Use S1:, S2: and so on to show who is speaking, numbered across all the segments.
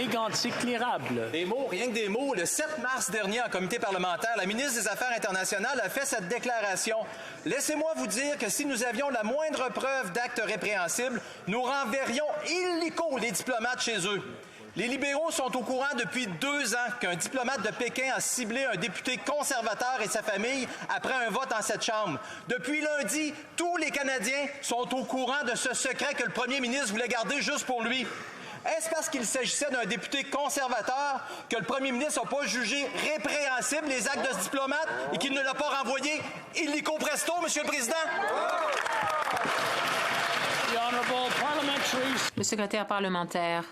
S1: mégantic l'érable.
S2: Des mots, rien que des mots. Le 7 mars dernier, en comité parlementaire, la ministre des Affaires internationales a fait cette déclaration. Laissez-moi vous dire que si nous avions la moindre preuve d'actes répréhensibles, nous renverrions illico les diplomates chez eux. Les libéraux sont au courant depuis 2 ans qu'un diplomate de Pékin a ciblé un député conservateur et sa famille après un vote en cette Chambre. Depuis lundi, tous les Canadiens sont au courant de ce secret que le premier ministre voulait garder juste pour lui. Est-ce parce qu'il s'agissait d'un député conservateur que le premier ministre n'a pas jugé répréhensible les actes de ce diplomate et qu'il ne l'a pas renvoyé illico presto, Monsieur le Président?
S3: Le secrétaire parlementaire.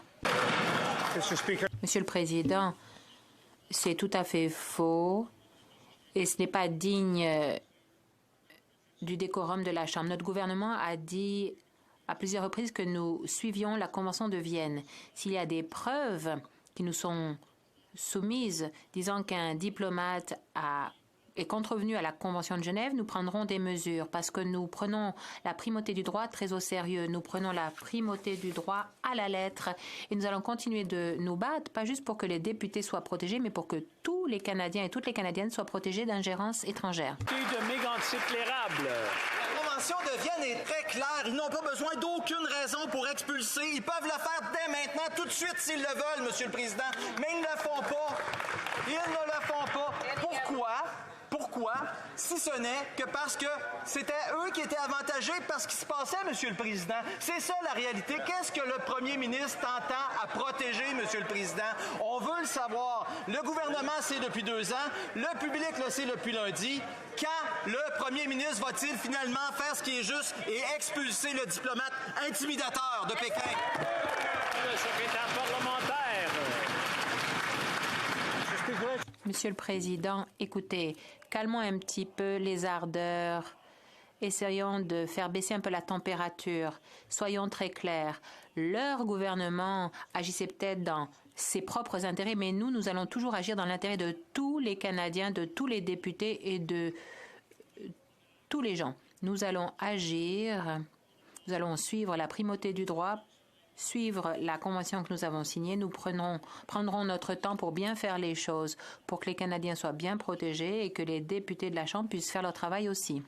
S3: Monsieur le Président, c'est tout à fait faux et ce n'est pas digne du décorum de la Chambre. Notre gouvernement a dit à plusieurs reprises que nous suivions la Convention de Vienne. S'il y a des preuves qui nous sont soumises disant qu'un diplomate est contrevenu à la Convention de Genève, nous prendrons des mesures parce que nous prenons la primauté du droit très au sérieux. Nous prenons la primauté du droit à la lettre et nous allons continuer de nous battre, pas juste pour que les députés soient protégés, mais pour que tous les Canadiens et toutes les Canadiennes soient protégés d'ingérences étrangères.
S1: De mégantic l'érable.
S2: La Convention de Vienne est très claire. Ils n'ont pas besoin d'aucune raison pour expulser. Ils peuvent le faire dès maintenant, tout de suite, s'ils le veulent, Monsieur le Président. Mais ils ne le font pas. Ils ne le font pas. Pourquoi? Pourquoi? Si ce n'est que parce que c'était eux qui étaient avantagés par ce qui se passait, Monsieur le Président. C'est ça la réalité. Qu'est-ce que le premier ministre entend à protéger, Monsieur le Président? On veut le savoir. Le gouvernement sait depuis 2 ans. Le public le sait depuis lundi. Quand le premier ministre va-t-il finalement faire ce qui est juste et expulser le diplomate intimidateur de Pékin?
S1: Le secrétaire parlementaire.
S3: Monsieur le Président, écoutez, calmons un petit peu les ardeurs. Essayons de faire baisser un peu la température. Soyons très clairs. Leur gouvernement agissait peut-être dans ses propres intérêts, mais nous allons toujours agir dans l'intérêt de tous les Canadiens, de tous les députés et de tous les gens. Nous allons agir, nous allons suivre la primauté du droit, suivre la convention que nous avons signée. Nous prendrons notre temps pour bien faire les choses, pour que les Canadiens soient bien protégés et que les députés de la Chambre puissent faire leur travail aussi.